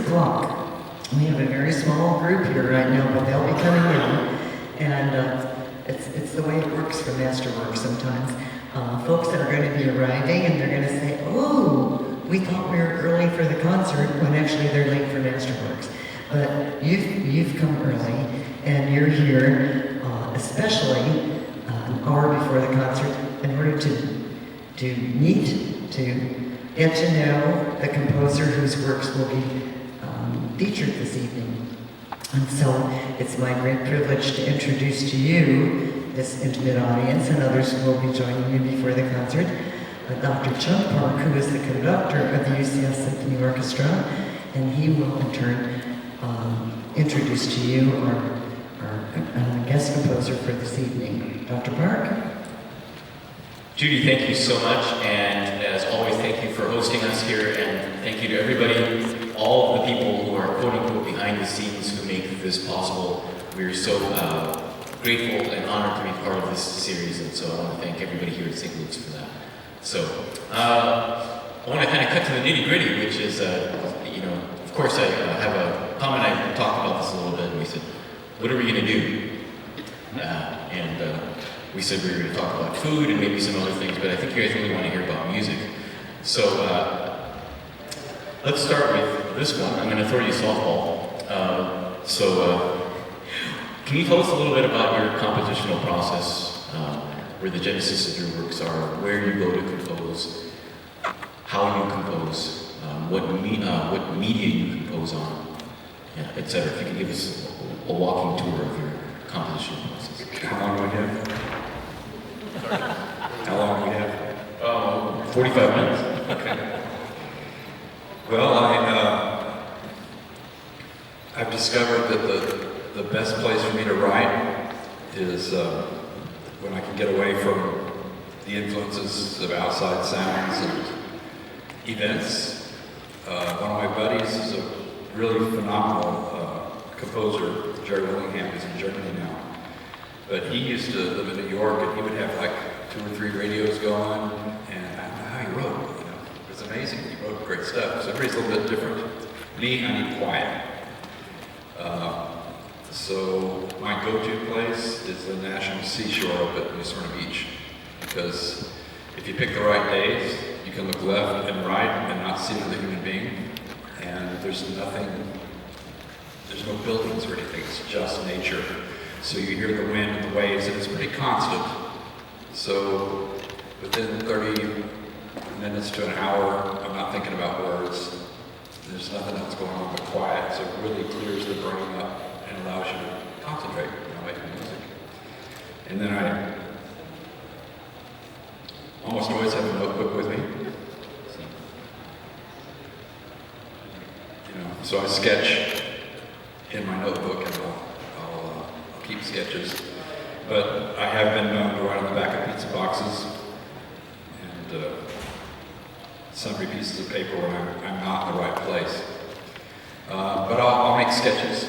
o'clock. We have a very small group here right now, but they'll be coming in. And it's the way it works for Masterworks sometimes. Folks that are going to be arriving and they're going to say, oh, we thought we were early for the concert, when actually they're late for Masterworks. But you've come early, and you're here, especially an hour before the concert, in order to meet, to get to know the composer whose works will be featured this evening. And so it's my great privilege to introduce to you this intimate audience, and others who will be joining you before the concert, Dr. Chuck Park, who is the conductor of the UCF Symphony Orchestra, and he will in turn introduce to you our guest composer for this evening. Dr. Park? Judy, thank you so much, and as always, thank you for hosting us here, and thank you to everybody, all of the people who are quote-unquote behind the scenes who make this possible. We're so grateful and honored to be part of this series, and so I want to thank everybody here at St. Luke's for that. So, I want to kind of cut to the nitty-gritty, which is, of course I have a comment. I talked about this a little bit, and we said, what are we going to do? We said we were going to talk about food and maybe some other things, but I think you guys really want to hear about music. So let's start with this one. I'm going to throw you a softball. Can you tell us a little bit about your compositional process, where the genesis of your works are, where you go to compose, how you compose, what media you compose on, etc. If you can give us a walking tour of your compositional process. How long do we have? How long do we have? 45 minutes. Okay. Well, I've discovered that the best place for me to write is when I can get away from the influences of outside sounds and events. One of my buddies is a really phenomenal composer, Jerry Willingham, who's in Germany now. But he used to live in New York, and he would have like 2 or 3 radios going, and I don't know how he wrote. It was amazing. He wrote great stuff. So everybody's a little bit different. Me, I need quiet. So my go-to place is the National Seashore up at New Smyrna Beach, because if you pick the right days, you can look left and right and not see another human being, and there's no buildings or anything. It's just nature. So you hear the wind and the waves, and it's pretty constant. So within 30 minutes to an hour, I'm not thinking about words. There's nothing else going on but quiet, so it really clears the brain up and allows you to concentrate on making music. And then I almost always have a notebook with me. So I sketch in my notebook, and I'll keep sketches. But I have been known to write on the back of pizza boxes and sundry pieces of paper when I'm not in the right place. But I'll make sketches,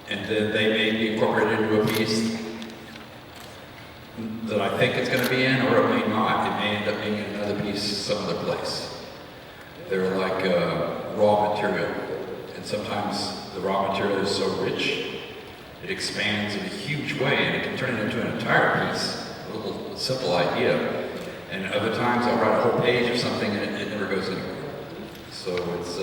and then they may be incorporated into a piece that I think it's going to be in, or it may not. It may end up being in another piece some other place. They're like raw material, and sometimes the raw material is so rich, it expands in a huge way, and it can turn it into an entire piece, a little simple idea. And other times I'll write a whole page of something and it never goes anywhere. So it's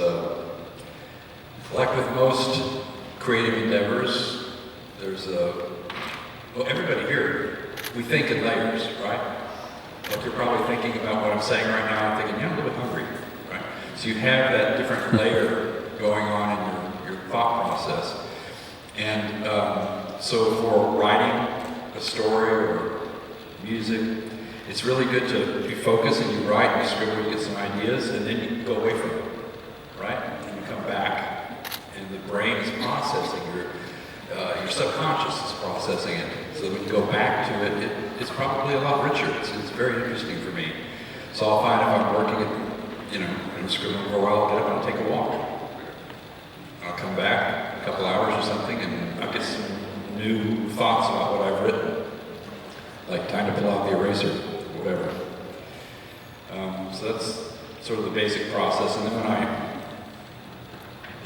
like with most creative endeavors, there's well, everybody here, we think in layers, right? Like you're probably thinking about what I'm saying right now and thinking, I'm a little bit hungry, right? So you have that different layer going on in your thought process. And so for writing a story or music, it's really good to you focus and you write, you scribble, you get some ideas, and then you go away from it, right? And you come back, and the brain is processing, your subconscious is processing it. So when you go back to it, it's probably a lot richer. It's very interesting for me. So I'll find if I'm working at, and I'm scribbling for a while, I'll get up and take a walk. I'll come back a couple hours or something, and I'll get some new thoughts about what I've written. Like time to pull out the eraser, or whatever. So that's sort of the basic process. And then when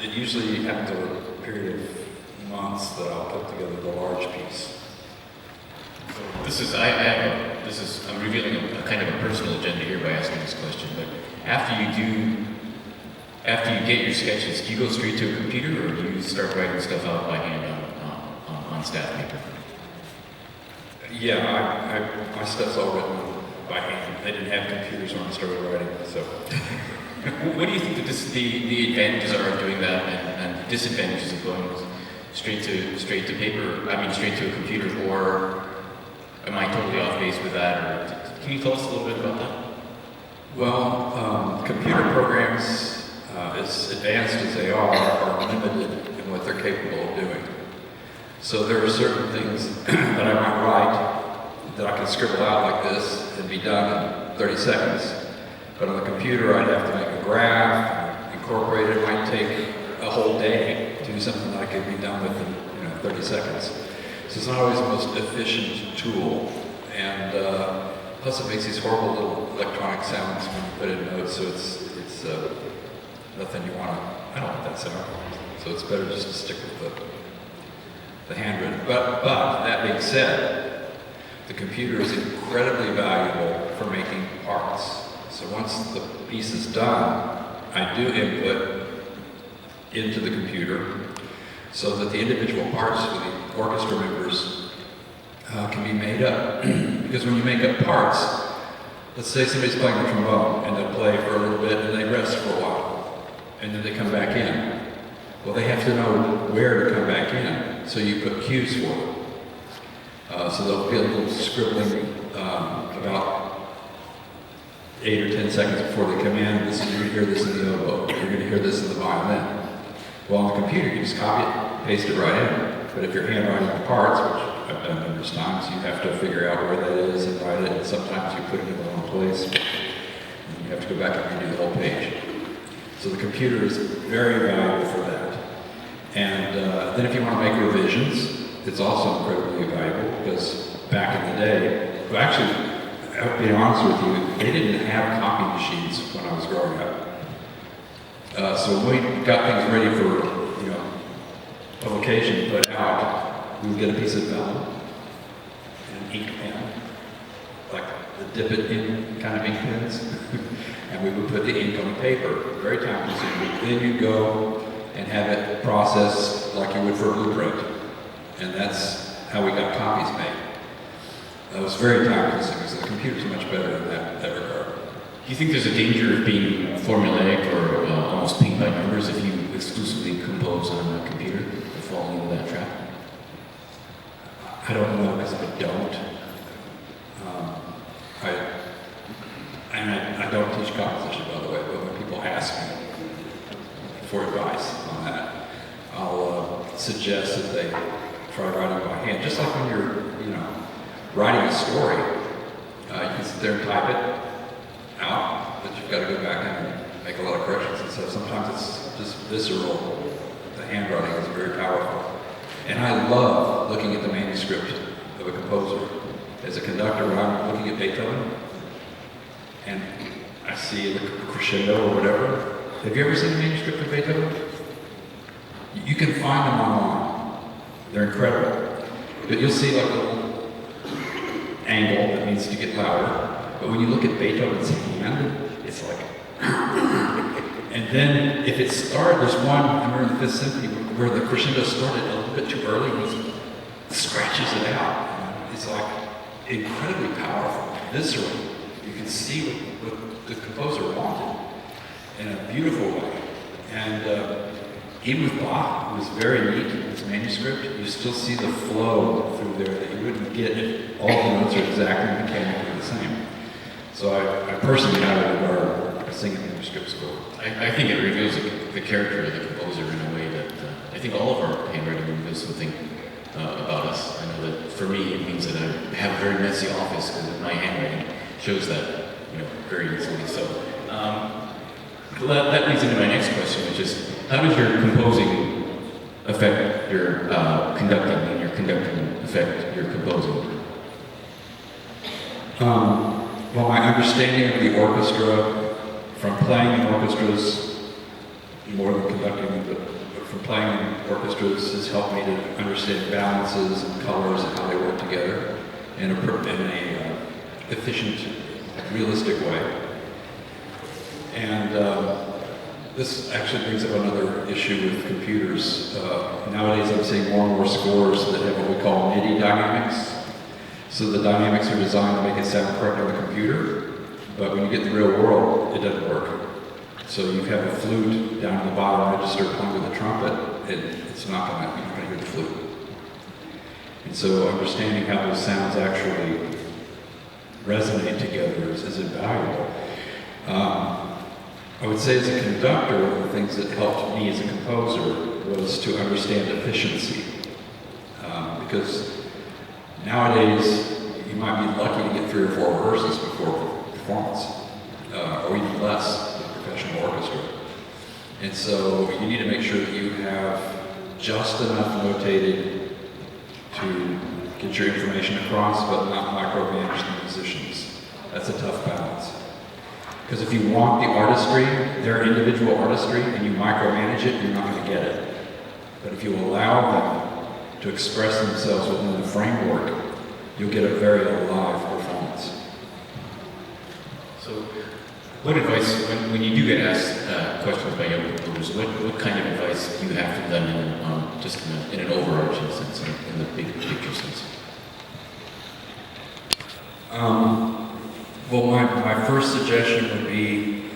it usually happens over a period of months that I'll put together the large piece. I'm revealing a kind of a personal agenda here by asking this question, but after you get your sketches, do you go straight to a computer or do you start writing stuff out by hand on staff paper? Yeah, my stuff's all written by hand. They didn't have computers when I started writing, so. What do you think that the advantages are of doing that and disadvantages of going straight to paper, straight to a computer, or am I totally off base with that? Or can you tell us a little bit about that? Well, computer programs, as advanced as they are limited in what they're capable of doing. So there are certain things that I might write that I can scribble out like this and be done in 30 seconds. But on the computer, I'd have to make a graph, incorporate it. It might take a whole day to do something that I could be done with in 30 seconds. So it's not always the most efficient tool. And plus it makes these horrible little electronic sounds when you put in notes, so it's nothing you want to, I don't want that sound. So it's better just to stick with the handwritten. But that being said, the computer is incredibly valuable for making parts. So once the piece is done, I do input into the computer so that the individual parts for the orchestra members can be made up. Because when you make up parts, let's say somebody's playing the trombone and they'll play for a little bit and they rest for a while and then they come back in. Well, they have to know where to come back in, so you put cues for them. So they'll get a little scribbling about 8 or 10 seconds before they come in. You're going to hear this in the oboe. You're going to hear this in the violin. Well, on the computer, you just copy it, paste it right in. But if you're handwriting the parts, which I've done numerous times, you have to figure out where that is and write it. And sometimes you put it in the wrong place. And you have to go back and redo the whole page. So the computer is very valuable for that. And then if you want to make revisions, it's also incredibly valuable because back in the day, well, actually, I'll be honest with you, they didn't have copy machines when I was growing up. So when we got things ready for, publication to put out, we would get a piece of vellum and an ink pen, like the dip it in kind of ink pens, and we would put the ink on the paper, very time consuming. Then you go and have it processed like you would for a blueprint. And that's how we got copies made. It was very time consuming, so the computer's much better in that regard. Do you think there's a danger of being formulaic or almost paint by numbers if you exclusively compose on a computer or falling into that trap? I don't know, because I don't. I don't teach composition, by the way, but when people ask me for advice on that, I'll suggest that they try writing by hand. Just like when you're, writing a story, you can sit there and type it out, but you've got to go back and make a lot of corrections and stuff. Sometimes it's just visceral. The handwriting is very powerful. And I love looking at the manuscript of a composer. As a conductor, when I'm looking at Beethoven, and I see the crescendo or whatever. Have you ever seen a manuscript of Beethoven? You can find them online. They're incredible. But you'll see like a little angle that needs to get louder. But when you look at Beethoven's hand, it's like, and then if it started, there's one, I remember in the Fifth Symphony, where the crescendo started a little bit too early, and he scratches it out. It's like incredibly powerful, visceral. You can see what the composer wanted in a beautiful way. And even with Bach, it was very neat in his manuscript. You still see the flow through there that you wouldn't get if all the notes are exactly mechanically the same. So I personally highly regard a singing manuscript score. I think it reveals the character of the composer in a way that I think all of our handwriting reveals something about us. I know that for me it means that I have a very messy office because my handwriting shows that very easily. So that leads into my next question, which is how does your composing affect your conducting, and your conducting affect your composing? Well, my understanding of the orchestra, from playing in orchestras more than conducting them, but playing in orchestras has helped me to understand balances and colors and how they work together in a efficient, realistic way. And this actually brings up another issue with computers. Nowadays I'm seeing more and more scores that have what we call MIDI dynamics. So the dynamics are designed to make it sound correct on the computer, but when you get in the real world, it doesn't work. So you have a flute down in the bottom register playing with a trumpet, and it's not going to, you're not going to hear the flute. And so understanding how those sounds actually resonate together is invaluable. I would say as a conductor, one of the things that helped me as a composer was to understand efficiency. Because nowadays, you might be lucky to get 3 or 4 rehearsals before performance, or even less with a professional orchestra. And so you need to make sure that you have just enough notated to get your information across, but not micromanage the musicians. That's a tough balance. Because if you want the artistry, their individual artistry, and you micromanage it, you're not going to get it. But if you allow them to express themselves within the framework, you'll get a very alive performance. So, what advice, when you do get asked questions by young composers, what kind of advice do you have for them just in an overarching sense, in the big picture sense? Well, my first suggestion would be